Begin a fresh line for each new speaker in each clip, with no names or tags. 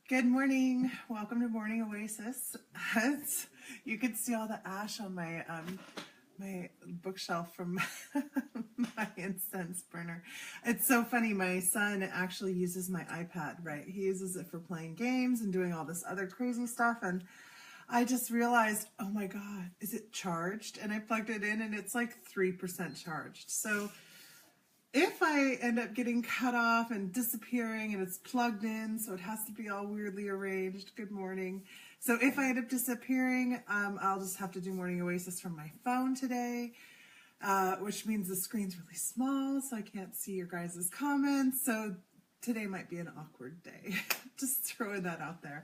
Good morning. Welcome to Morning Oasis. You can see all the ash on my bookshelf from my incense burner. It's so funny. My son actually uses my iPad, right? He uses it for playing games and doing all this other crazy stuff. And I just realized, oh my God, is it charged? And I plugged it in and it's like 3% charged. So if I end up getting cut off and disappearing and it's plugged in, so it has to be all weirdly arranged. Good morning. So if I end up disappearing, I'll just have to do Morning Oasis from my phone today, which means the screen's really small, so I can't see your guys' comments. So today might be an awkward day. Just throwing that out there.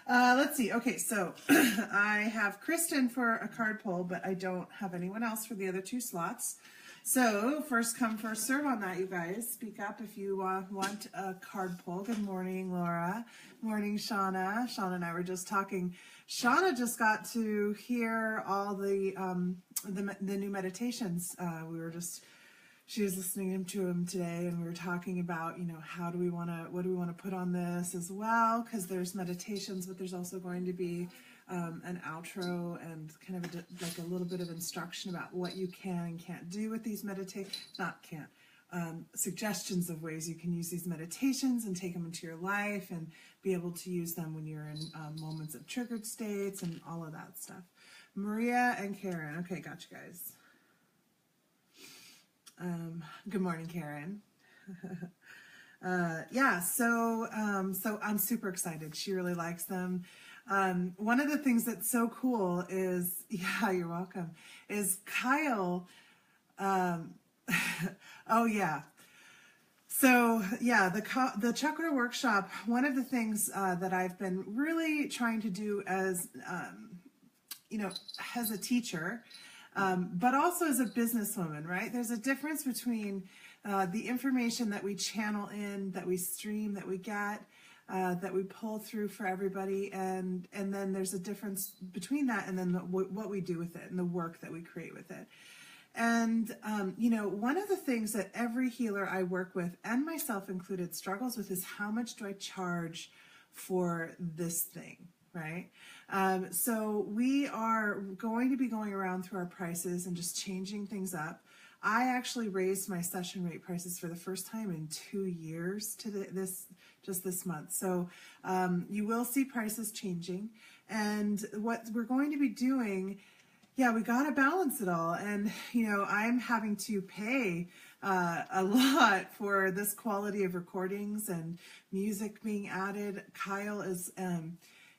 Let's see. Okay, so I have Kristen for a card pull, but I don't have anyone else for the other two slots. So first come, first serve on that, you guys. Speak up if you want a card pull. Good morning, Laura. Morning, Shauna. Shauna and I were just talking. Shauna just got to hear all the new meditations. She was listening to them today, and we were talking about, what do we want to put on this as well, because there's meditations, but there's also going to be an outro and kind of like a little bit of instruction about what you can and can't do with these suggestions of ways you can use these meditations and take them into your life and be able to use them when you're in moments of triggered states and all of that stuff. Maria and Karen. Okay, got you guys. Good morning, Karen. So I'm super excited. She really likes them. One of the things that's so cool is, you're welcome, is Kyle. Oh yeah. So yeah, the chakra workshop, one of the things that I've been really trying to do as as a teacher, but also as a businesswoman, right? There's a difference between the information that we channel in, that we stream, that we get, that we pull through for everybody, and then there's a difference between that and then what we do with it and the work that we create with it. And, one of the things that every healer I work with, and myself included, struggles with is how much do I charge for this thing, right? So we are going to be going around through our prices and just changing things up. I actually raised my session rate prices for the first time in 2 years to this month. So you will see prices changing. And what we're going to be doing, we got to balance it all. And, I'm having to pay a lot for this quality of recordings and music being added. Kyle is,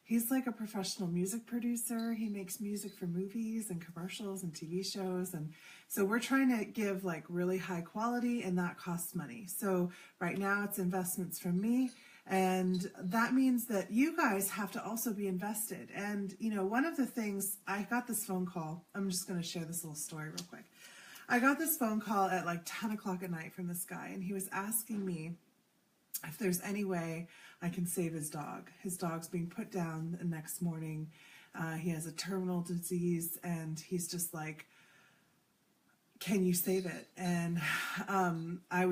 he's like a professional music producer. He makes music for movies and commercials and TV shows. And so we're trying to give like really high quality, and that costs money. So right now it's investments from me. And that means that you guys have to also be invested. And, one of the things, I got this phone call. I'm just going to share this little story real quick. I got this phone call at like 10 o'clock at night from this guy, and he was asking me if there's any way I can save his dog. His dog's being put down the next morning. He has a terminal disease, and he's just like, can you save it? And I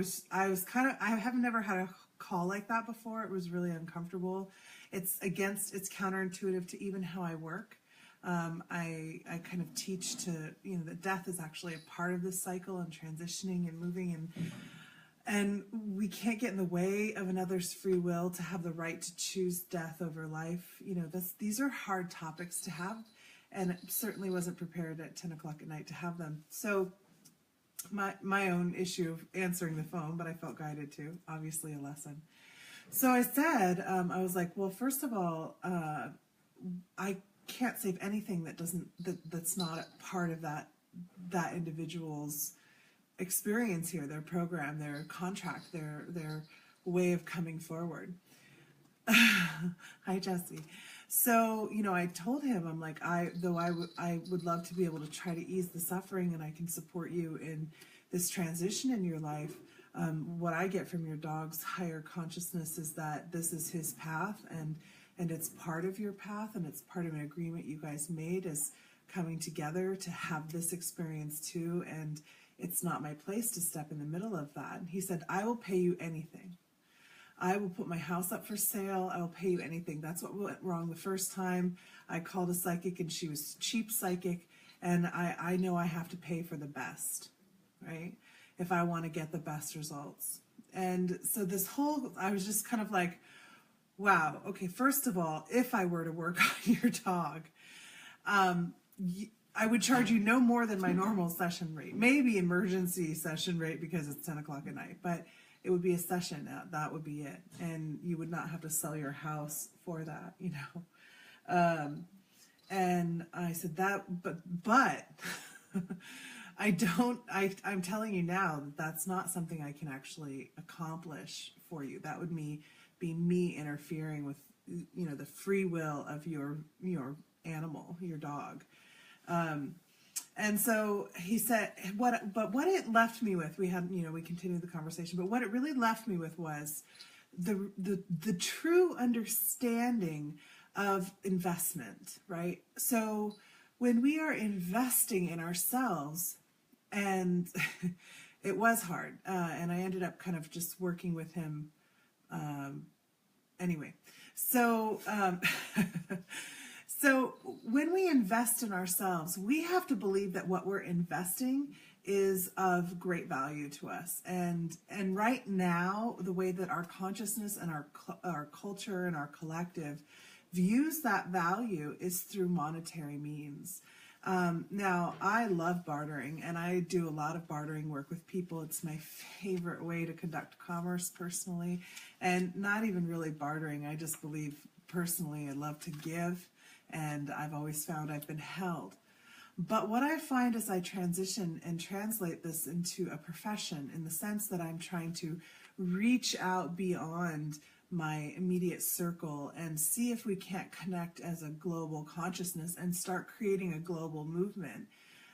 have never had a call like that before. It was really uncomfortable. It's counterintuitive to even how I work. I kind of teach to, that death is actually a part of this cycle and transitioning and moving, and we can't get in the way of another's free will to have the right to choose death over life. These are hard topics to have, and it certainly wasn't prepared at 10 o'clock at night to have them. So my own issue of answering the phone, but I felt guided to, obviously a lesson. So I said, I was like, well, first of all, I can't save anything that's not a part of that individual's experience here, their program, their contract, their way of coming forward. Hi, Jesse. So, I told him, I'm like, I would love to be able to try to ease the suffering, and I can support you in this transition in your life. What I get from your dog's higher consciousness is that this is his path, and it's part of your path, and it's part of an agreement you guys made as coming together to have this experience too, and it's not my place to step in the middle of that. And he said, I will pay you anything. I will put my house up for sale. I will pay you anything. That's what went wrong the first time. I called a psychic and she was cheap psychic, and I know I have to pay for the best, right? If I want to get the best results. And so I was just kind of like, wow, okay, first of all, if I were to work on your dog, I would charge you no more than my normal session rate, maybe emergency session rate because it's 10 o'clock at night, but it would be a session. That would be it. And you would not have to sell your house for that, you know. And I said but I'm telling you now that that's not something I can actually accomplish for you. That would be me interfering with, you know, the free will of your animal, your dog. And so he said, what it left me with, we continued the conversation, but what it really left me with was the true understanding of investment, right? So when we are investing in ourselves, and it was hard, and I ended up kind of just working with him anyway. So, so when we invest in ourselves, we have to believe that what we're investing is of great value to us. And right now, the way that our consciousness and our culture and our collective views that value is through monetary means. Now, I love bartering, and I do a lot of bartering work with people. It's my favorite way to conduct commerce personally, and not even really bartering. I just believe personally I love to give, and I've always found I've been held. But what I find as I transition and translate this into a profession, in the sense that I'm trying to reach out beyond my immediate circle and see if we can't connect as a global consciousness and start creating a global movement,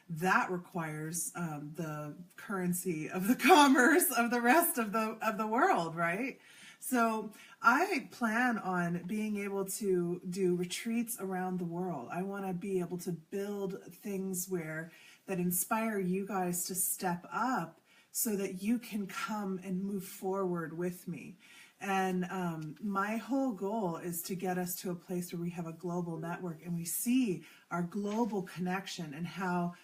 that requires the currency of the commerce of the rest of the world, right? So I plan on being able to do retreats around the world. I want to be able to build things that inspire you guys to step up so that you can come and move forward with me. And my whole goal is to get us to a place where we have a global network and we see our global connection, and how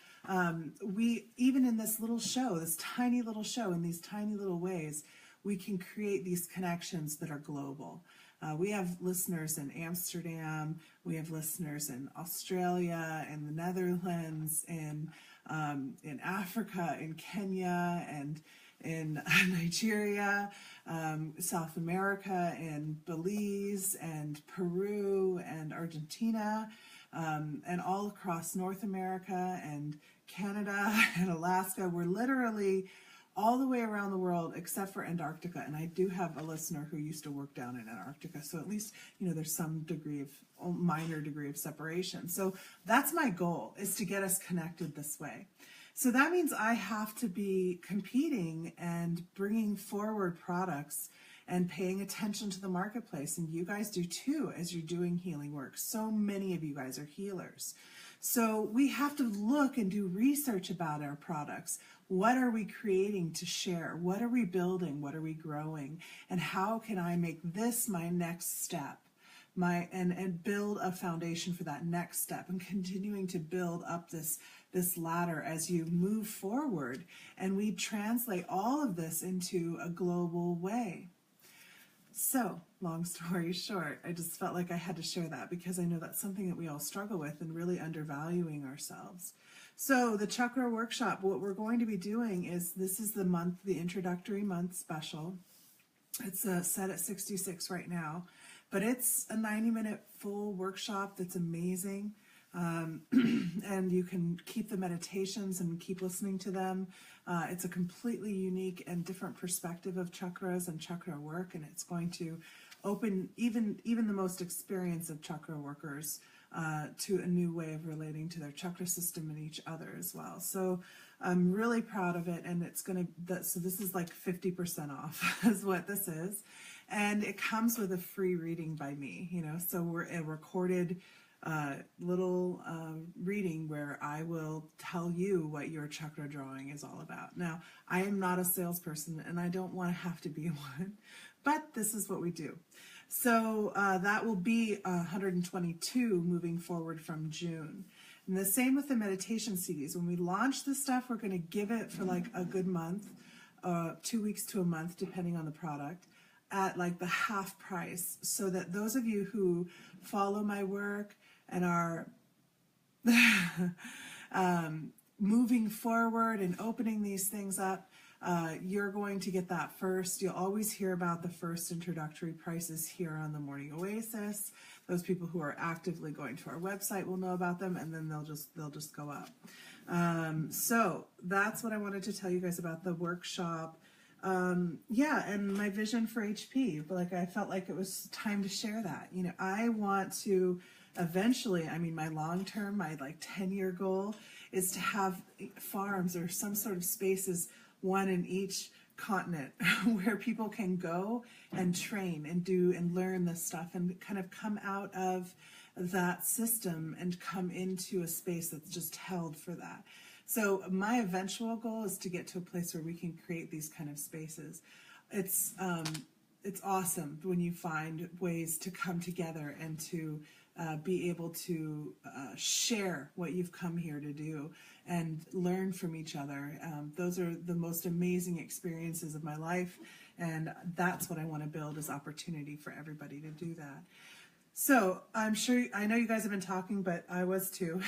we, even in this little show, this tiny little show, in these tiny little ways, we can create these connections that are global. We have listeners in Amsterdam, we have listeners in Australia, in the Netherlands, in Africa, in Kenya, and in Nigeria, South America, in Belize, and Peru, and Argentina, and all across North America, and Canada, and Alaska. We're literally all the way around the world except for Antarctica. And I do have a listener who used to work down in Antarctica. So at least, you know, there's some minor degree of separation. So that's my goal, is to get us connected this way. So that means I have to be competing and bringing forward products and paying attention to the marketplace. And you guys do too, as you're doing healing work. So many of you guys are healers. So we have to look and do research about our products. What are we creating to share? What are we building? What are we growing? And how can I make this my next step? And build a foundation for that next step, and continuing to build up this ladder as you move forward. And we translate all of this into a global way. So, long story short, I just felt like I had to share that, because I know that's something that we all struggle with, and really undervaluing ourselves. So the Chakra Workshop, what we're going to be doing is, this is the introductory month special. It's set at 66 right now, but it's a 90-minute full workshop that's amazing. And you can keep the meditations and keep listening to them. It's a completely unique and different perspective of chakras and chakra work, and it's going to open even the most experienced of chakra workers to a new way of relating to their chakra system and each other as well. So I'm really proud of it, and it's so this is like 50% off is what this is. And it comes with a free reading by me, you know, so we're a recorded little reading where I will tell you what your chakra drawing is all about. Now, I am not a salesperson, and I don't want to have to be one, but this is what we do. So that will be 122 moving forward from June. And the same with the meditation CDs. When we launch this stuff, we're going to give it for like a good month, 2 weeks to a month, depending on the product, at like the half price, so that those of you who follow my work and are moving forward and opening these things up, you're going to get that first. You'll always hear about the first introductory prices here on the Morning Oasis. Those people who are actively going to our website will know about them, and then they'll just go up. So that's what I wanted to tell you guys about the workshop. Yeah, and my vision for HP. Like, I felt like it was time to share that. You know, I want to eventually, I mean, my long-term, my like 10-year goal is to have farms or some sort of spaces, one in each continent, where people can go and train and do and learn this stuff and kind of come out of that system and come into a space that's just held for that. So my eventual goal is to get to a place where we can create these kind of spaces. It's awesome when you find ways to come together and to be able to share what you've come here to do and learn from each other. Those are the most amazing experiences of my life, and that's what I want to build, is opportunity for everybody to do that. So I'm sure, I know you guys have been talking, but I was too.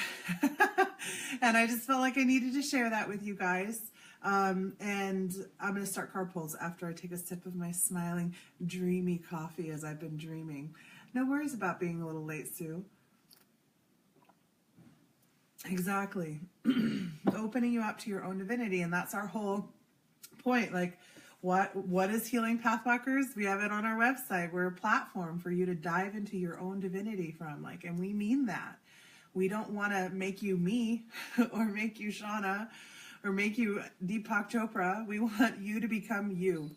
And I just felt like I needed to share that with you guys. And I'm going to start card pulls after I take a sip of my smiling, dreamy coffee, as I've been dreaming. No worries about being a little late, Sue. Exactly. Opening you up to your own divinity, and that's our whole point. Like, what is Healing Pathwalkers? We have it on our website. We're a platform for you to dive into your own divinity from, like, and we mean that. We don't want to make you me or make you Shauna or make you Deepak Chopra. We want you to become you.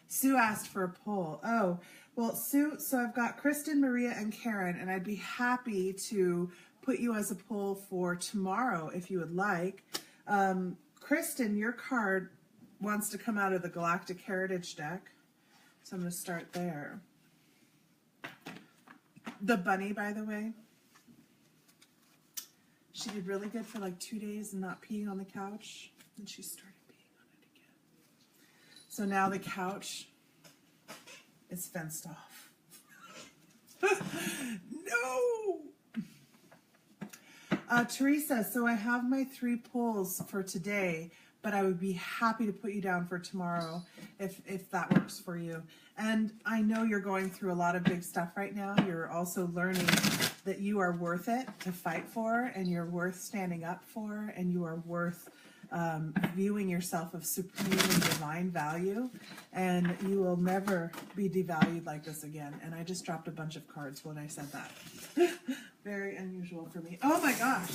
Sue asked for a poll. Oh, well, Sue, so I've got Kristen, Maria, and Karen, and I'd be happy to put you as a poll for tomorrow if you would like. Kristen, your card wants to come out of the Galactic Heritage deck, so I'm going to start there. The bunny, by the way, she did really good for like 2 days and not peeing on the couch, and she started peeing on it again. So now the couch is fenced off. No! Teresa, so I have my 3 polls for today, but I would be happy to put you down for tomorrow if that works for you. And I know you're going through a lot of big stuff right now. You're also learning that you are worth it to fight for, and you're worth standing up for, and you are worth viewing yourself of supreme and divine value, and you will never be devalued like this again. And I just dropped a bunch of cards when I said that. Very unusual for me. Oh my gosh,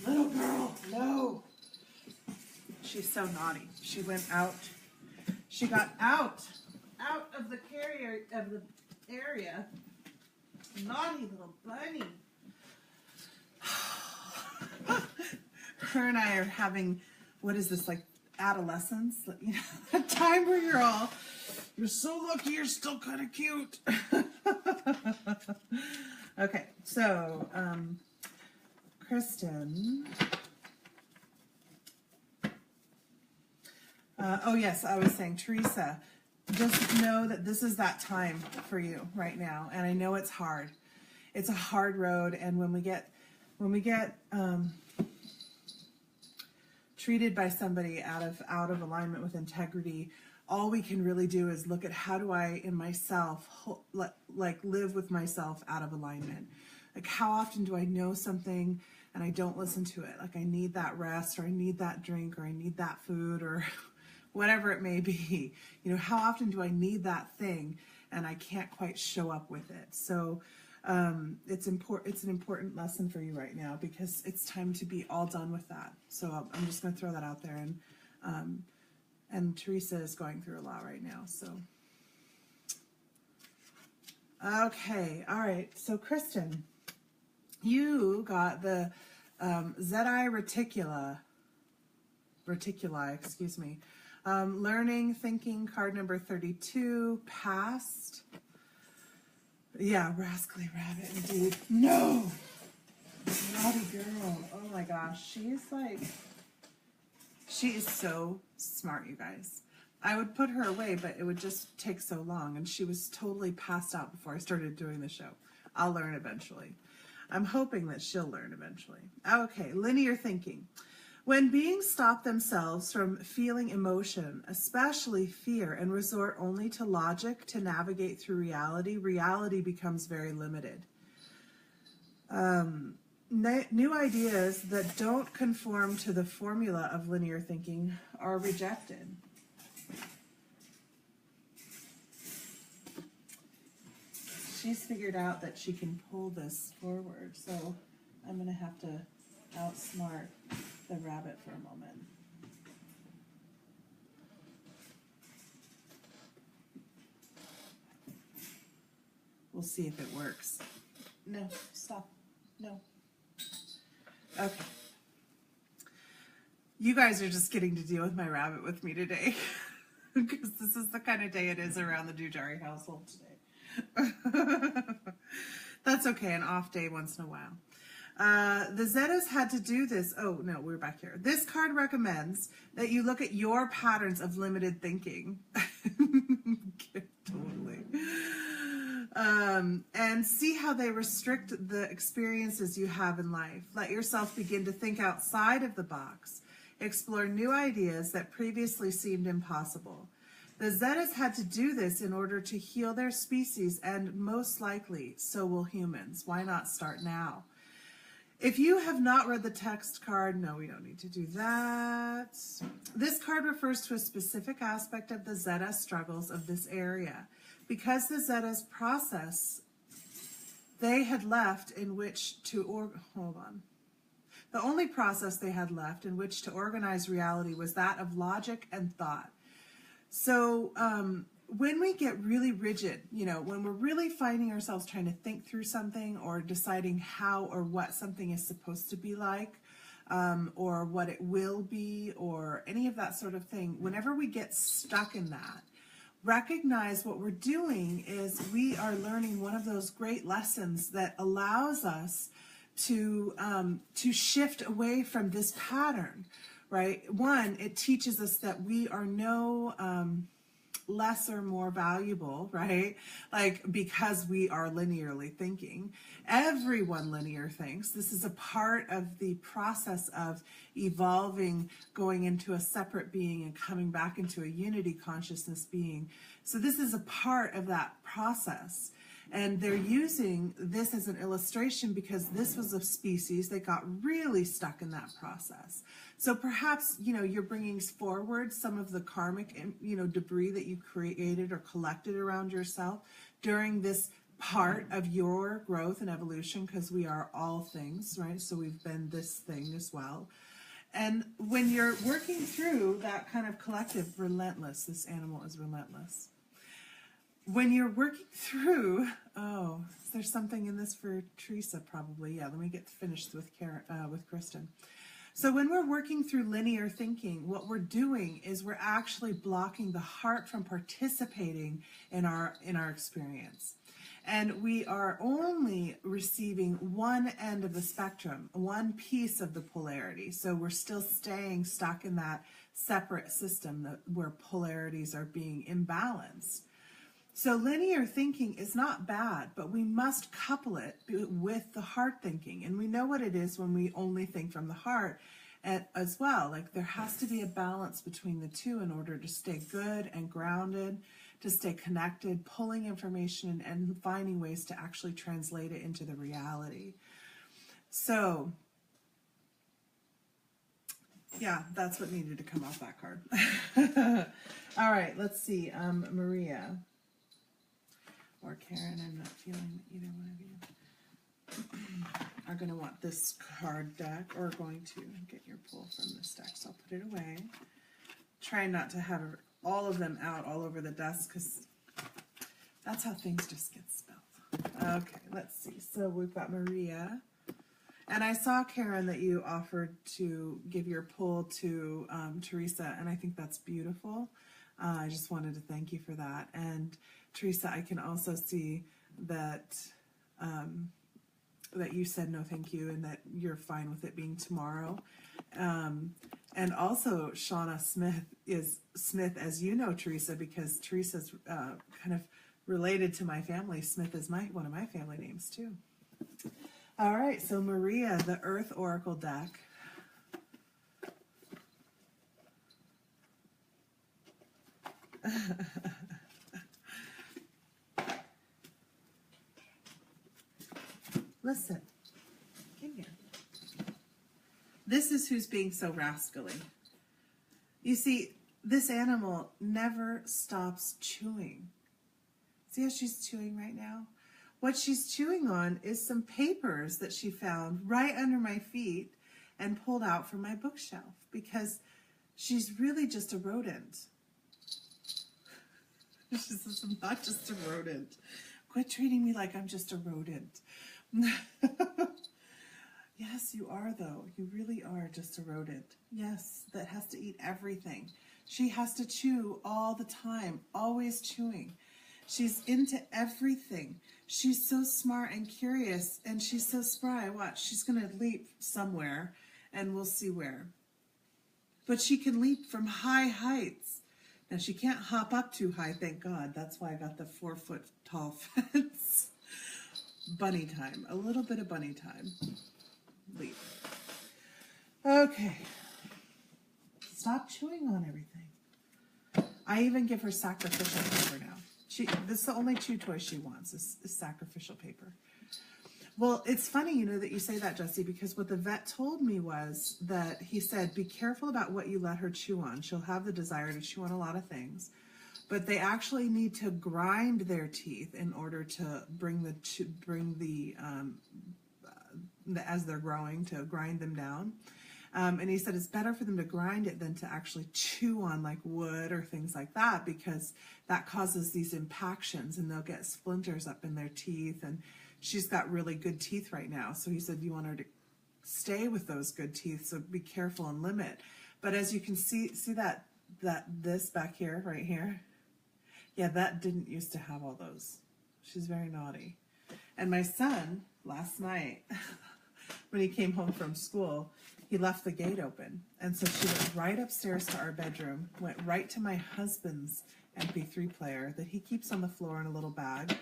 little girl, no. She's so naughty. She went out. She got out of the carrier of the area. Naughty little bunny. Her and I are having, what is this, like adolescence? You know, a time where you're so lucky you're still kind of cute. Okay, so, Kristen. Oh yes, I was saying, Teresa, just know that this is that time for you right now, and I know it's hard. It's a hard road, and when we get treated by somebody out of alignment with integrity, all we can really do is look at how do I in myself like live with myself out of alignment. Like, how often do I know something and I don't listen to it? Like, I need that rest, or I need that drink, or I need that food, or whatever it may be. You know, how often do I need that thing and I can't quite show up with it? So it's an important lesson for you right now, because it's time to be all done with that. So I'm just going to throw that out there. And Teresa is going through a lot right now. So, okay. All right. So Kristen, you got the Zeti reticuli, excuse me. Learning, thinking, card number 32, past. Yeah, rascally rabbit indeed. No! Naughty girl. Oh my gosh. She is so smart, you guys. I would put her away, but it would just take so long, and she was totally passed out before I started doing the show. I'll learn eventually. I'm hoping that she'll learn eventually. Okay, linear thinking. When beings stop themselves from feeling emotion, especially fear, and resort only to logic to navigate through reality, reality becomes very limited. New ideas that don't conform to the formula of linear thinking are rejected. She's figured out that she can pull this forward, so I'm going to have to outsmart the rabbit for a moment. We'll see if it works. No, stop. No. Okay. You guys are just getting to deal with my rabbit with me today, because this is the kind of day it is around the Dujari household today. That's okay, an off day once in a while. The Zetas had to do this. Oh, no, we're back here. This card recommends that you look at your patterns of limited thinking. Totally. And see how they restrict the experiences you have in life. Let yourself begin to think outside of the box. Explore new ideas that previously seemed impossible. The Zetas had to do this in order to heal their species, and most likely, so will humans. Why not start now? If you have not read the text card, no, we don't need to do that. This card refers to a specific aspect of the Zeta struggles of this area. Because the Zetas process, they had left in which to, hold on. The only process they had left in which to organize reality was that of logic and thought. So when we get really rigid, when we're really finding ourselves trying to think through something or deciding how or what something is supposed to be like, or what it will be, or any of that sort of thing, whenever we get stuck in that, recognize what we're doing is we are learning one of those great lessons that allows us to shift away from this pattern. Right? One, it teaches us that we are no less or more valuable, right? Like, because we are linearly thinking. Everyone linear thinks. This is a part of the process of evolving, going into a separate being and coming back into a unity consciousness being. So this is a part of that process. And they're using this as an illustration because this was a species that got really stuck in that process. So perhaps, you're bringing forward some of the karmic, debris that you created or collected around yourself during this part of your growth and evolution, because we are all things, right? So we've been this thing as well. And when you're working through that kind of collective relentless, this animal is relentless. When you're working through, there's something in this for Teresa probably. Yeah, let me get finished with Kristen. So when we're working through linear thinking, what we're doing is we're actually blocking the heart from participating in our experience. And we are only receiving one end of the spectrum, one piece of the polarity. So we're still staying stuck in that separate system where polarities are being imbalanced. So linear thinking is not bad, but we must couple it with the heart thinking. And we know what it is when we only think from the heart as well. Like, there has to be a balance between the two in order to stay good and grounded, to stay connected, pulling information and finding ways to actually translate it into the reality. So, yeah, that's what needed to come off that card. All right, let's see. Maria. Or Karen, I'm not feeling that either one of you are going to want this card deck, or going to get your pull from this deck. So I'll put it away. Try not to have all of them out all over the desk, because that's how things just get spelled. Okay, let's see. So we've got Maria. And I saw, Karen, that you offered to give your pull to Teresa, and I think that's beautiful. I just wanted to thank you for that. And Teresa, I can also see that that you said no thank you and that you're fine with it being tomorrow. And also Shauna Smith is Smith, as you know, Teresa, because Teresa's kind of related to my family. Smith is one of my family names too. All right, so Maria, the Earth Oracle deck. Listen, come here. This is who's being so rascally. You see, this animal never stops chewing. See how she's chewing right now? What she's chewing on is some papers that she found right under my feet and pulled out from my bookshelf, because she's really just a rodent. She says, I'm not just a rodent. Quit treating me like I'm just a rodent. Yes, you are, though. You really are just a rodent. Yes, that has to eat everything. She has to chew all the time, always chewing. She's into everything. She's so smart and curious, and she's so spry. Watch, she's going to leap somewhere, and we'll see where. But she can leap from high heights. Now, she can't hop up too high, thank God. That's why I got the 4-foot tall fence. Bunny time. A little bit of bunny time. Leap. Okay. Stop chewing on everything. I even give her sacrificial paper now. This is the only chew toy she wants is sacrificial paper. Well, it's funny, you know, that you say that, Jessie, because what the vet told me was that he said, be careful about what you let her chew on. She'll have the desire to chew on a lot of things, but they actually need to grind their teeth in order to as they're growing, to grind them down. And he said it's better for them to grind it than to actually chew on like wood or things like that, because that causes these impactions and they'll get splinters up in their teeth. And she's got really good teeth right now. So he said you want her to stay with those good teeth, so be careful and limit. But as you can see that this back here, right here, yeah, that didn't used to have all those. She's very naughty. And my son, last night, when he came home from school, he left the gate open. And so she went right upstairs to our bedroom, went right to my husband's MP3 player that he keeps on the floor in a little bag,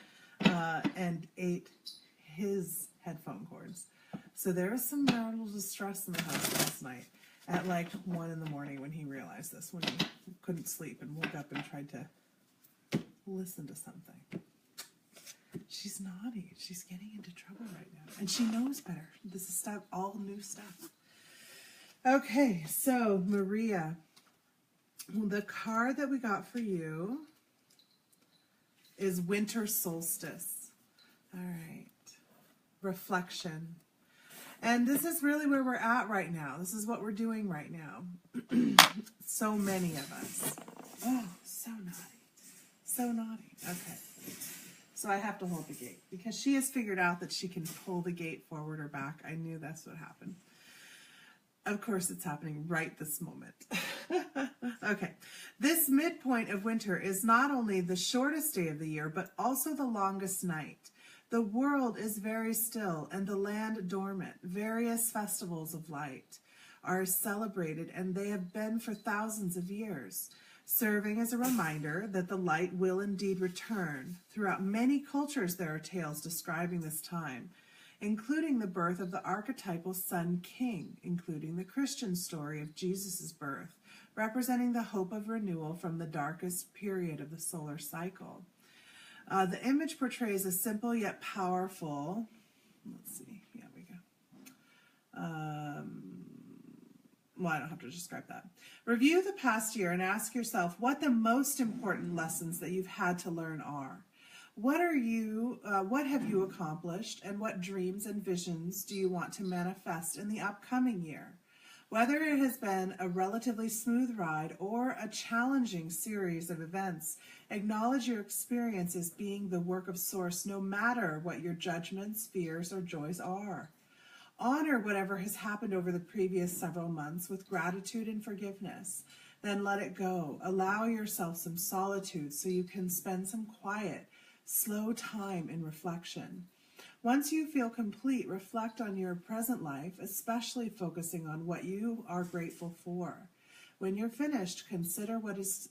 and ate his headphone cords. So there was some marital distress in the house last night at like 1 in the morning when he realized this, when he couldn't sleep and woke up and tried to listen to something. She's naughty. She's getting into trouble right now. And she knows better. This is stuff, all new stuff. Okay, so Maria, the card that we got for you is Winter Solstice. All right. Reflection. And this is really where we're at right now. This is what we're doing right now. So many of us. Oh, so naughty. So naughty. Okay. So I have to hold the gate because she has figured out that she can pull the gate forward or back. I knew that's what happened. Of course, it's happening right this moment. Okay. This midpoint of winter is not only the shortest day of the year, but also the longest night. The world is very still and the land dormant. Various festivals of light are celebrated, and they have been for thousands of years, serving as a reminder that the light will indeed return. Throughout many cultures, there are tales describing this time, including the birth of the archetypal Sun King, including the Christian story of Jesus' birth, representing the hope of renewal from the darkest period of the solar cycle. The image portrays a simple yet powerful, let's see, here we go. Well, I don't have to describe that. Review the past year and ask yourself what the most important lessons that you've had to learn are. What have you accomplished, and what dreams and visions do you want to manifest in the upcoming year? Whether it has been a relatively smooth ride or a challenging series of events, acknowledge your experience as being the work of Source, no matter what your judgments, fears, or joys are. Honor whatever has happened over the previous several months with gratitude and forgiveness. Then let it go. Allow yourself some solitude so you can spend some quiet, slow time in reflection. Once you feel complete, reflect on your present life, especially focusing on what you are grateful for. When you're finished, consider what is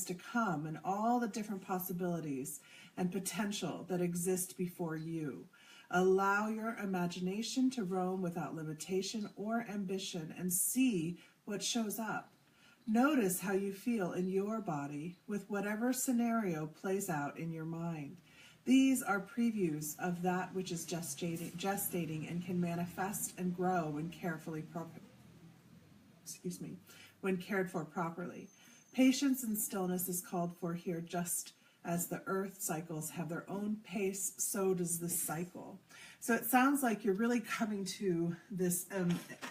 to come and all the different possibilities and potential that exist before you. Allow your imagination to roam without limitation or ambition and see what shows up. Notice how you feel in your body with whatever scenario plays out in your mind. These are previews of that which is gestating and can manifest and grow when when cared for properly. Patience and stillness is called for here, just as the earth cycles have their own pace, so does this cycle. So it sounds like you're really coming to this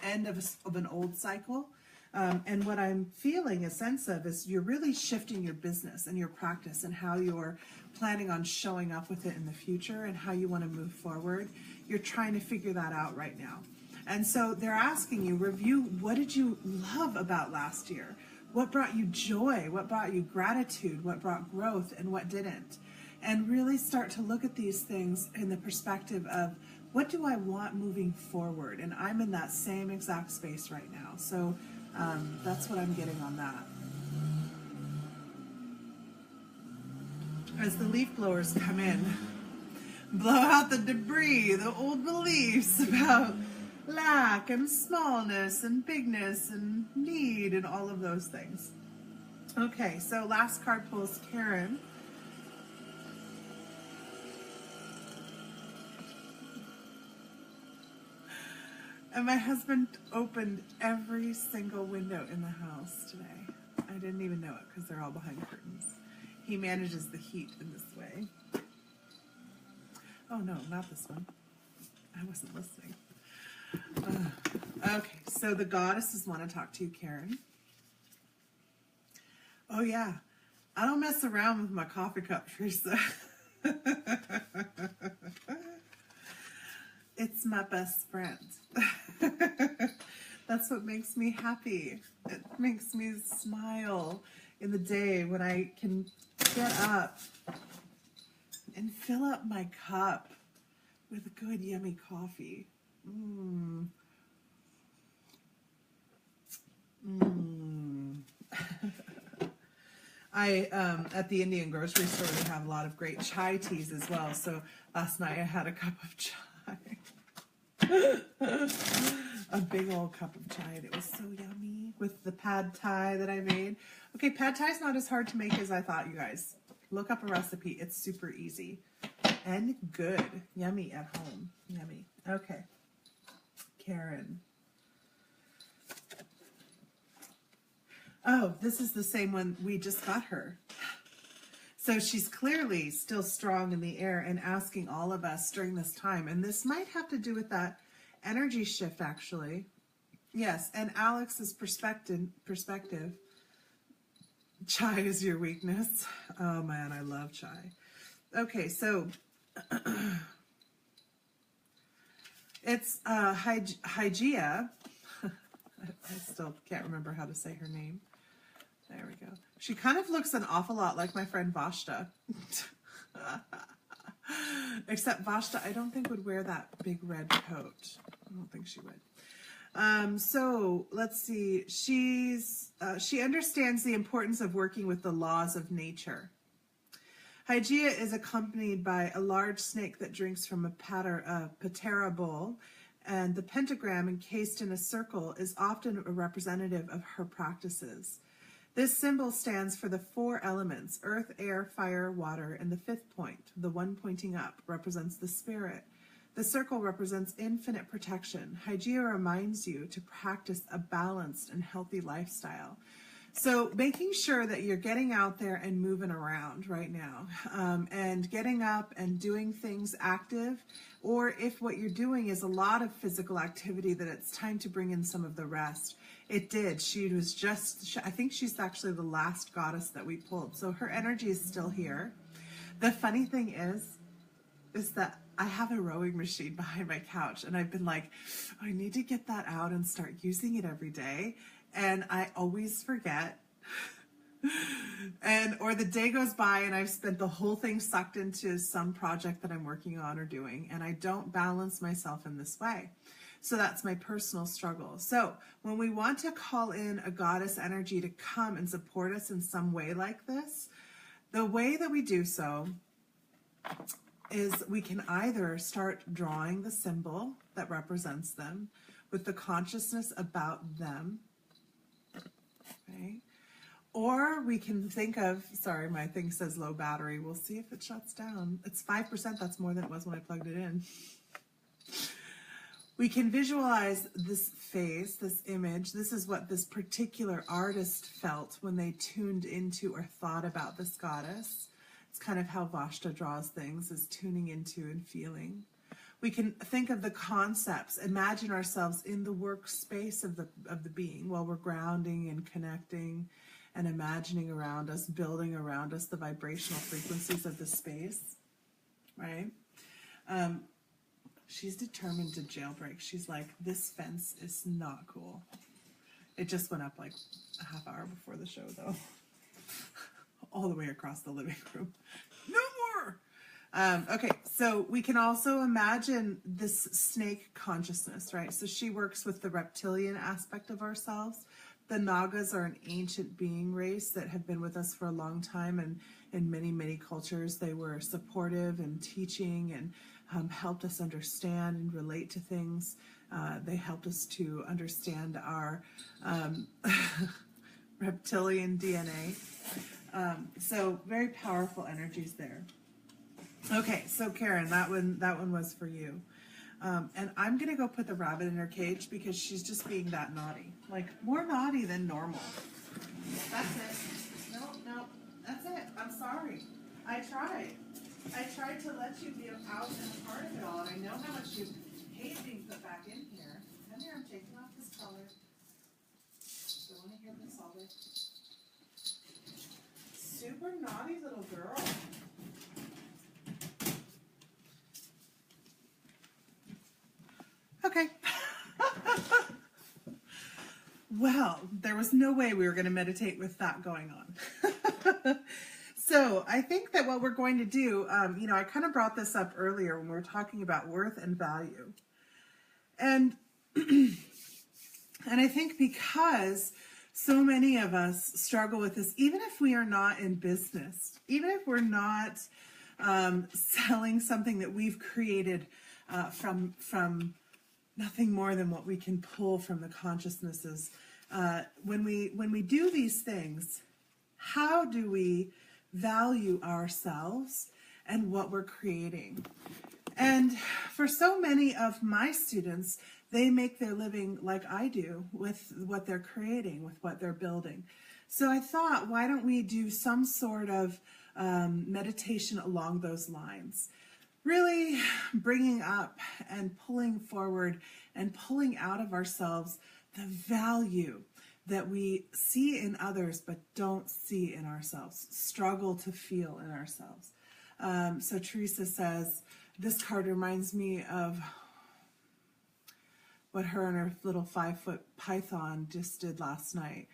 end of an old cycle. And what I'm feeling a sense of is you're really shifting your business and your practice and how you're planning on showing up with it in the future and how you want to move forward. You're trying to figure that out right now. And so they're asking you, review, what did you love about last year? What brought you joy? What brought you gratitude? What brought growth and what didn't? And really start to look at these things in the perspective of, what do I want moving forward? And I'm in that same exact space right now. So that's what I'm getting on that. As the leaf blowers come in, blow out the debris, the old beliefs about lack and smallness and bigness and need and all of those things. Okay, so last card pulls Karen. And my husband opened every single window in the house today. I didn't even know it because they're all behind curtains. He manages the heat in this way. Oh no, not this one. I wasn't listening. Okay, so the goddesses want to talk to you, Karen. Oh yeah, I don't mess around with my coffee cup, Teresa. It's my best friend. That's what makes me happy. It makes me smile in the day when I can get up and fill up my cup with a good, yummy coffee. At the Indian grocery store, they have a lot of great chai teas as well. So last night I had a cup of chai. A big old cup of chai, and it was so yummy with the pad thai that I made. Okay, pad thai is not as hard to make as I thought, you guys. Look up a recipe. It's super easy and good. Yummy at home. Yummy. Okay. Karen. Oh, this is the same one we just got her. So she's clearly still strong in the air and asking all of us during this time. And this might have to do with that energy shift, actually. Yes, and Alex's perspective. Chai is your weakness. Oh, man, I love chai. Okay, so it's Hygeia. I still can't remember how to say her name. There we go. She kind of looks an awful lot like my friend Vashta. Except Vashta, I don't think would wear that big red coat. I don't think she would. So let's see. She understands the importance of working with the laws of nature. Hygeia is accompanied by a large snake that drinks from a patera bowl, and the pentagram encased in a circle is often a representative of her practices. This symbol stands for the 4 elements: earth, air, fire, water, and the 5th point, the one pointing up, represents the spirit. The circle represents infinite protection. Hygeia reminds you to practice a balanced and healthy lifestyle. So making sure that you're getting out there and moving around right now, and getting up and doing things active, or if what you're doing is a lot of physical activity, that it's time to bring in some of the rest. It did. She was just, I think she's actually the last goddess that we pulled. So her energy is still here. The funny thing is that I have a rowing machine behind my couch, and I've been like, oh, I need to get that out and start using it every day. And I always forget. Or the day goes by and I've spent the whole thing sucked into some project that I'm working on or doing, and I don't balance myself in this way. So that's my personal struggle. So when we want to call in a goddess energy to come and support us in some way like this, the way that we do so is we can either start drawing the symbol that represents them with the consciousness about them, okay? Or we can think of, sorry, my thing says low battery. We'll see if it shuts down. It's 5%. That's more than it was when I plugged it in. We can visualize this face, this image. This is what this particular artist felt when they tuned into or thought about this goddess. It's kind of how Vashta draws things, is tuning into and feeling. We can think of the concepts, imagine ourselves in the workspace of the being while we're grounding and connecting and imagining around us, building around us the vibrational frequencies of the space, right? She's determined to jailbreak. She's like, this fence is not cool. It just went up like a half hour before the show, though. All the way across the living room. No more! Okay, so we can also imagine this snake consciousness, right? So she works with the reptilian aspect of ourselves. The Nagas are an ancient being race that have been with us for a long time, and in many, many cultures, they were supportive and teaching and helped us understand and relate to things. They helped us to understand our reptilian DNA. So very powerful energies there. Okay, so Karen, that one was for you. And I'm going to go put the rabbit in her cage because she's just being that naughty. Like, more naughty than normal. That's it. No, that's it. I'm sorry. I tried to let you be a house and a part of it all, and I know how much you hate being put back in here. Come here, I'm taking off this color. Don't want to hear this all day. Super naughty little girl. Okay. Well, there was no way we were going to meditate with that going on. So I think that what we're going to do, I kind of brought this up earlier when we were talking about worth and value. And, and I think because so many of us struggle with this, even if we are not in business, even if we're not selling something that we've created from nothing more than what we can pull from the consciousnesses. When we do these things, how do we value ourselves and what we're creating? And for so many of my students, they make their living like I do with what they're creating, with what they're building. So I thought, why don't we do some sort of meditation along those lines? Really bringing up and pulling forward and pulling out of ourselves the value that we see in others but don't see in ourselves, struggle to feel in ourselves. So Teresa says, this card reminds me of what her and her little 5-foot python just did last night.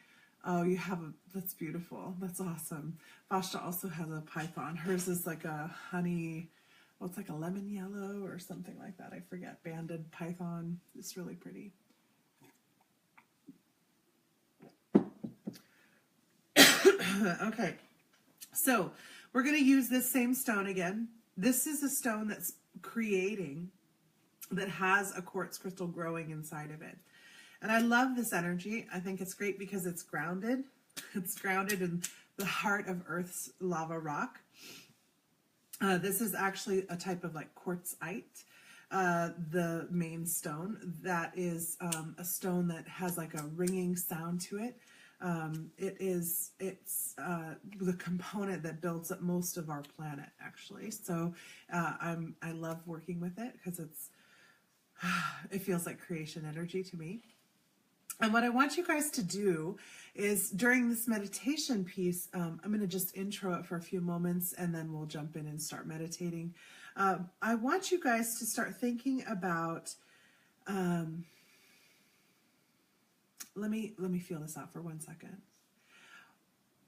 Oh, you have that's beautiful. That's awesome. Vashta also has a python. Hers is like a honey, well, it's like a lemon yellow or something like that. I forget. Banded python. It's really pretty. Okay. So we're going to use this same stone again. This is a stone that's creating, that has a quartz crystal growing inside of it. And I love this energy. I think it's great because it's grounded. It's grounded in the heart of Earth's lava rock. This is actually a type of like quartzite, the main stone. That is a stone that has like a ringing sound to it. It's the component that builds up most of our planet, actually. So I love working with it because it feels like creation energy to me. And what I want you guys to do is during this meditation piece, I'm going to just intro it for a few moments and then we'll jump in and start meditating. I want you guys to start thinking about, let me feel this out for 1 second.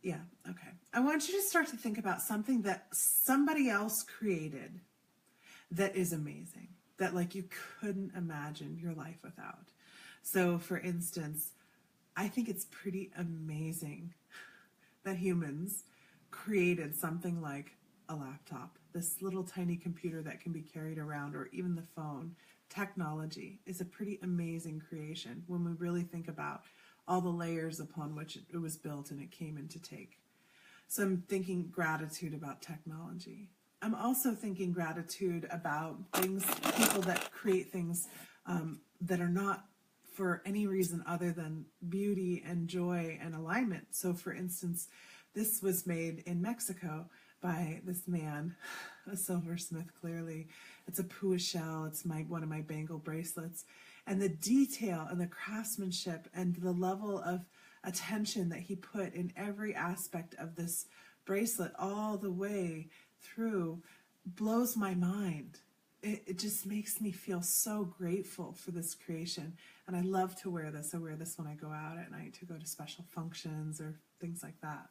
Yeah, okay. I want you to start to think about something that somebody else created that is amazing, that like you couldn't imagine your life without. So for instance, I think it's pretty amazing that humans created something like a laptop, this little tiny computer that can be carried around, or even the phone. Technology is a pretty amazing creation when we really think about all the layers upon which it was built and it came into take. So I'm thinking gratitude about technology. I'm also thinking gratitude about things, people that create things that are not for any reason other than beauty and joy and alignment. So for instance, this was made in Mexico by this man, a silversmith, clearly. It's a pua shell. It's one of my bangle bracelets. And the detail and the craftsmanship and the level of attention that he put in every aspect of this bracelet all the way through blows my mind. It just makes me feel so grateful for this creation. And I love to wear this. I wear this when I go out at night to go to special functions or things like that.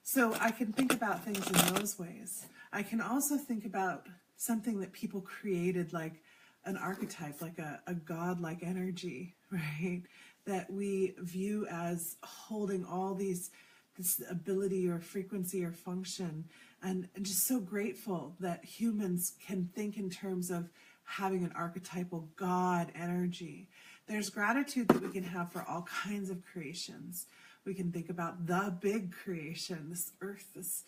So I can think about things in those ways. I can also think about something that people created, like an archetype, like a godlike energy, right? That we view as holding all this ability or frequency or function. And just so grateful that humans can think in terms of having an archetypal God energy. There's gratitude that we can have for all kinds of creations. We can think about the big creation, this earth, this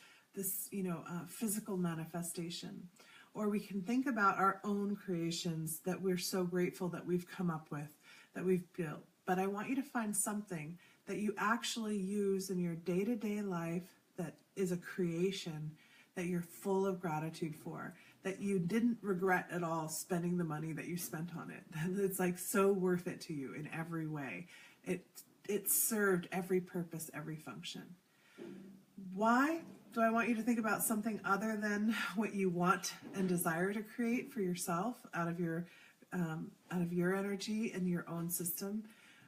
physical manifestation. Or we can think about our own creations that we're so grateful that we've come up with, that we've built. But I want you to find something that you actually use in your day-to-day life that is a creation that you're full of gratitude for, that you didn't regret at all spending the money that you spent on it. It's like so worth it to you in every way. It served every purpose, every function. Why do I want you to think about something other than what you want and desire to create for yourself out of your energy and your own system?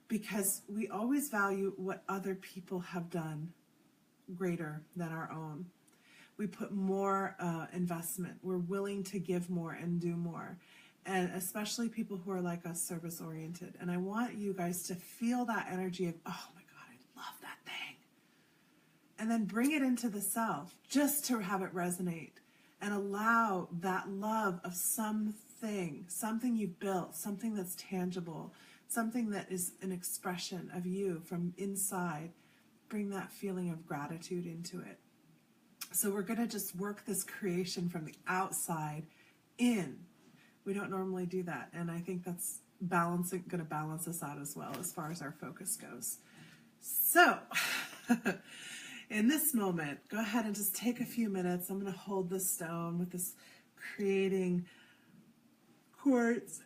Because we always value what other people have done greater than our own. We put more investment. We're willing to give more and do more. And especially people who are like us, service-oriented. And I want you guys to feel that energy of, oh my God, I love that thing. And then bring it into the self just to have it resonate. And allow that love of something you built, something that's tangible, something that is an expression of you from inside. Bring that feeling of gratitude into it. So we're going to just work this creation from the outside in. We don't normally do that, and I think that's going to balance us out as well as far as our focus goes. So, in this moment, go ahead and just take a few minutes. I'm going to hold this stone with this creating quartz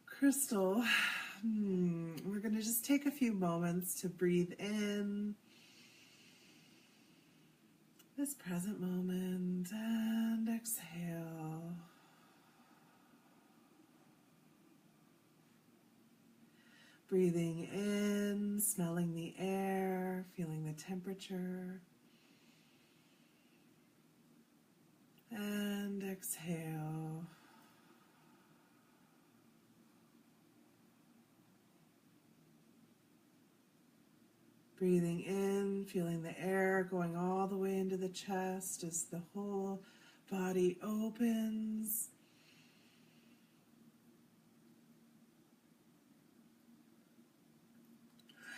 crystal. We're going to just take a few moments to breathe in this present moment and exhale. Breathing in, smelling the air, feeling the temperature. And exhale. Breathing in, feeling the air going all the way into the chest as the whole body opens.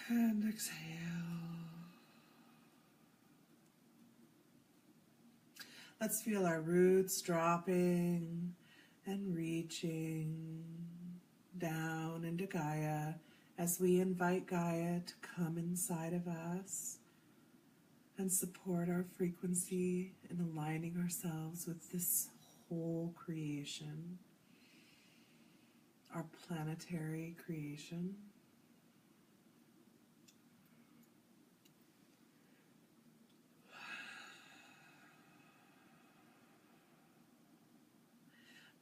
And exhale. Let's feel our roots dropping and reaching down into Gaia as we invite Gaia to come inside of us and support our frequency in aligning ourselves with this whole creation, our planetary creation.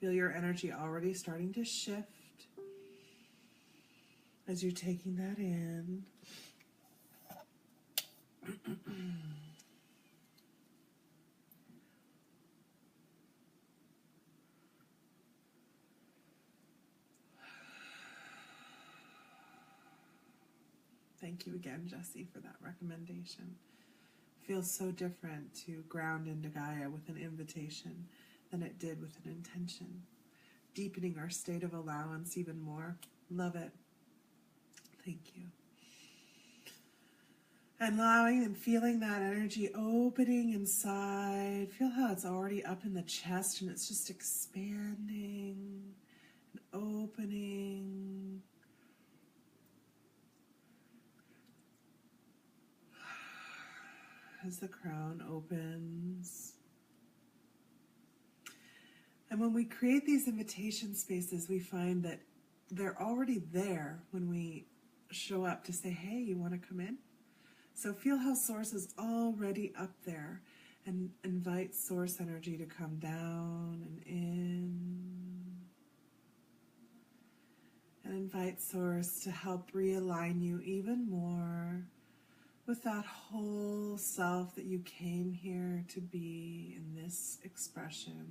Feel your energy already starting to shift as you're taking that in. Thank you again, Jesse, for that recommendation. Feels so different to ground into Gaia with an invitation than it did with an intention. Deepening our state of allowance even more. Love it. Thank you. And allowing and feeling that energy opening inside. Feel how it's already up in the chest and it's just expanding and opening. As the crown opens. And when we create these invitation spaces, we find that they're already there when we show up to say, hey, you want to come in? So feel how Source is already up there, and invite Source energy to come down and in. And invite Source to help realign you even more with that whole self that you came here to be in this expression,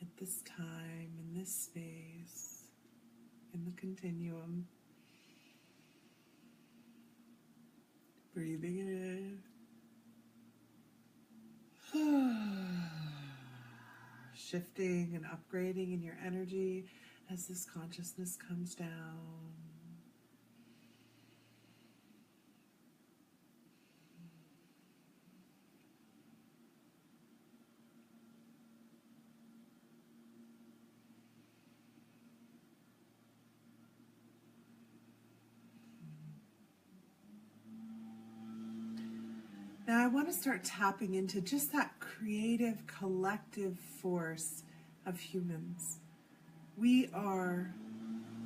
at this time, in this space, in the continuum. Breathing in. Shifting and upgrading in your energy as this consciousness comes down. Now I want to start tapping into just that creative, collective force of humans. We are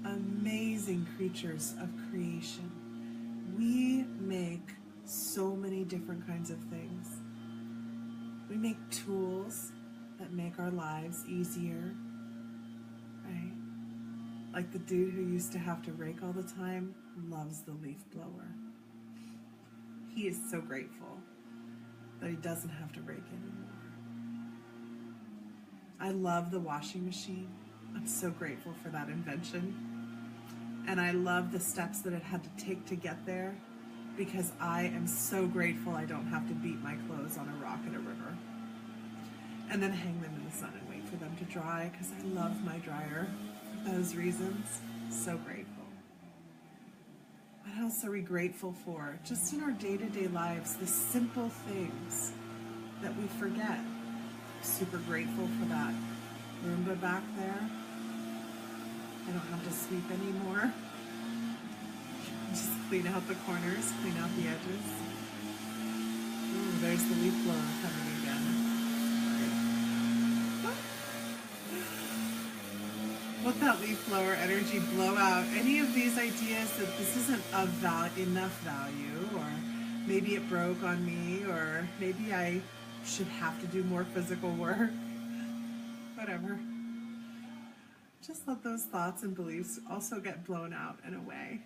amazing creatures of creation. We make so many different kinds of things. We make tools that make our lives easier, right? Like the dude who used to have to rake all the time loves the leaf blower. He is so grateful that he doesn't have to rake anymore. I love the washing machine. I'm so grateful for that invention. And I love the steps that it had to take to get there, because I am so grateful I don't have to beat my clothes on a rock in a river and then hang them in the sun and wait for them to dry, because I love my dryer for those reasons. So grateful. What else are we grateful for? Just in our day-to-day lives, the simple things that we forget. Super grateful for that Roomba back there. I don't have to sweep anymore. Just clean out the corners, clean out the edges. Ooh, there's the leaf blower coming again. Let that leaf blower energy blow out any of these ideas that this isn't of enough value, or maybe it broke on me, or maybe I should have to do more physical work. Whatever. Just let those thoughts and beliefs also get blown out and away.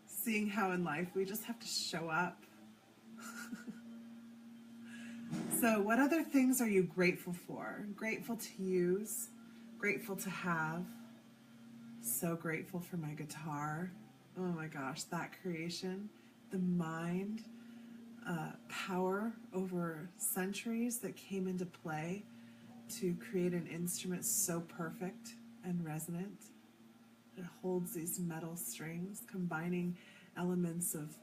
Seeing how in life we just have to show up. So what other things are you grateful for? Grateful to use, grateful to have. So grateful for my guitar. Oh my gosh, that creation, the mind, power over centuries that came into play to create an instrument so perfect and resonant. It holds these metal strings, combining elements of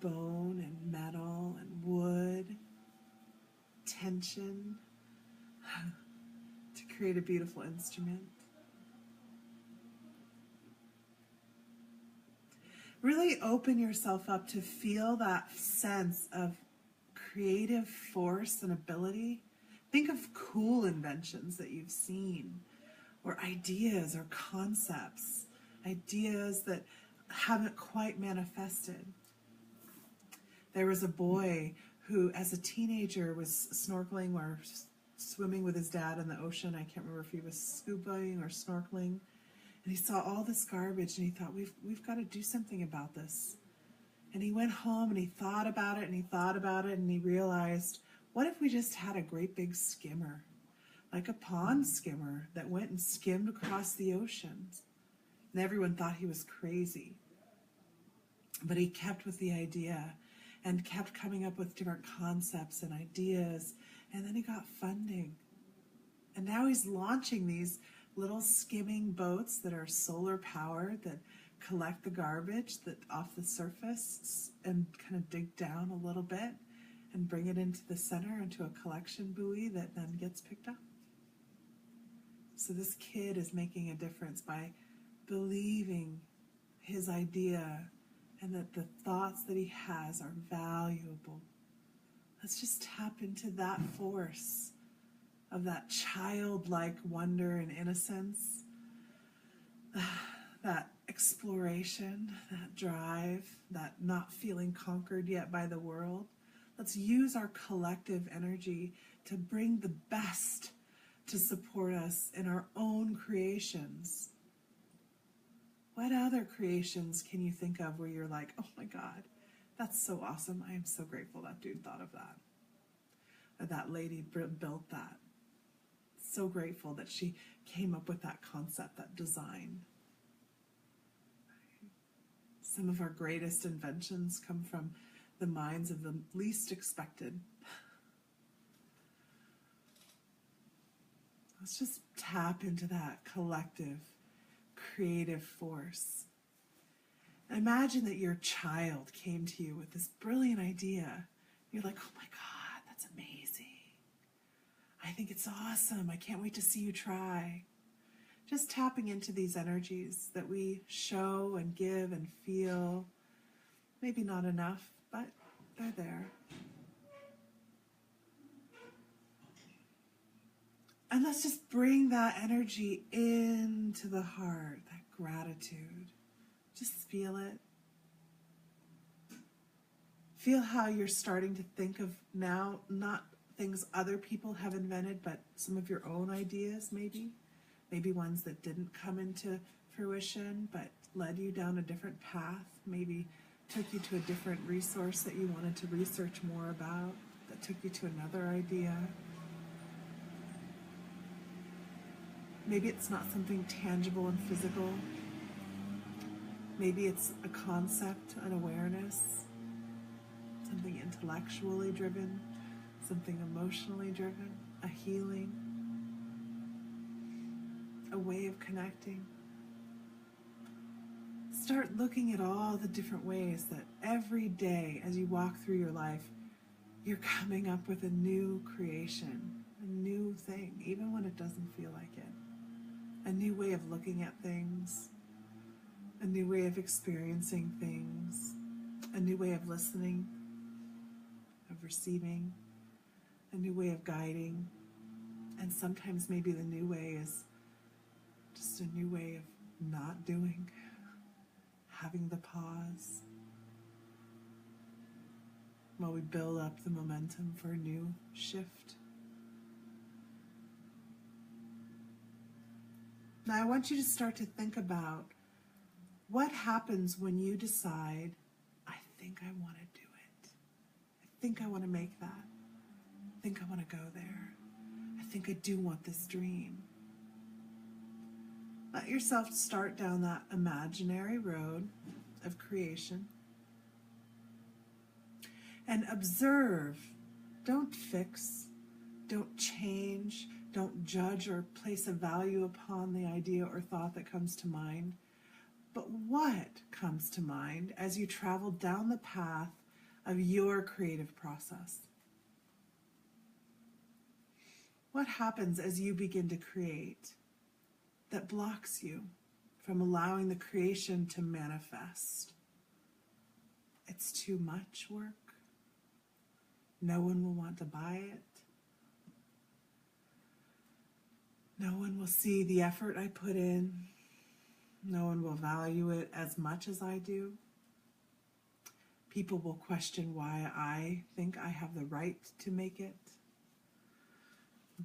bone and metal and wood, tension, to create a beautiful instrument. Really open yourself up to feel that sense of creative force and ability. Think of cool inventions that you've seen, or ideas or concepts, ideas that haven't quite manifested. There was a boy who as a teenager was snorkeling or swimming with his dad in the ocean. I can't remember if he was scubaing or snorkeling. And he saw all this garbage and he thought, we've got to do something about this. And he went home and he thought about it and he thought about it and he realized, what if we just had a great big skimmer, like a pond skimmer that went and skimmed across the oceans? And everyone thought he was crazy. But he kept with the idea and kept coming up with different concepts and ideas. And then he got funding. And now he's launching these little skimming boats that are solar powered, that collect the garbage that off the surface and kind of dig down a little bit and bring it into the center, into a collection buoy that then gets picked up. So this kid is making a difference by believing his idea and that the thoughts that he has are valuable. Let's just tap into that force of that childlike wonder and innocence, that exploration, that drive, that not feeling conquered yet by the world. Let's use our collective energy to bring the best to support us in our own creations. What other creations can you think of where you're like, oh my God, that's so awesome. I am so grateful that dude thought of that. Or that lady built that. So grateful that she came up with that concept, that design. Some of our greatest inventions come from the minds of the least expected. Let's just tap into that collective, creative force. Imagine that your child came to you with this brilliant idea. You're like, oh my God, that's amazing. I think it's awesome. I can't wait to see you try. Just tapping into these energies that we show and give and feel. Maybe not enough, but they're there. And let's just bring that energy into the heart, that gratitude. Just feel it. Feel how you're starting to think of now, not things other people have invented, but some of your own ideas maybe. Maybe ones that didn't come into fruition, but led you down a different path. Maybe took you to a different resource that you wanted to research more about, that took you to another idea. Maybe it's not something tangible and physical. Maybe it's a concept, an awareness, something intellectually driven, something emotionally driven, a healing, a way of connecting. Start looking at all the different ways that every day as you walk through your life, you're coming up with a new creation, a new thing, even when it doesn't feel like it. A new way of looking at things, a new way of experiencing things, a new way of listening, of receiving, a new way of guiding. And sometimes maybe the new way is just a new way of not doing, having the pause while we build up the momentum for a new shift. Now I want you to start to think about what happens when you decide, I think I want to do it. I think I want to make that. I think I want to go there. I think I do want this dream. Let yourself start down that imaginary road of creation and observe. Don't fix, don't change, don't judge or place a value upon the idea or thought that comes to mind. But what comes to mind as you travel down the path of your creative process? What happens as you begin to create that blocks you from allowing the creation to manifest? It's too much work. No one will want to buy it. No one will see the effort I put in. No one will value it as much as I do. People will question why I think I have the right to make it,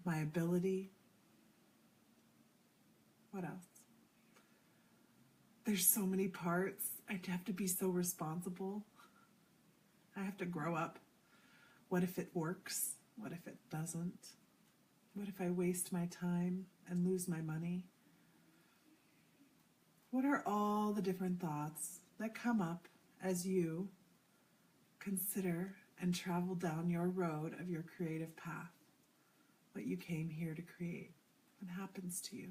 my ability. What else? There's so many parts. I have to be so responsible. I have to grow up. What if it works? What if it doesn't? What if I waste my time and lose my money? What are all the different thoughts that come up as you consider and travel down your road of your creative path, what you came here to create? What happens to you?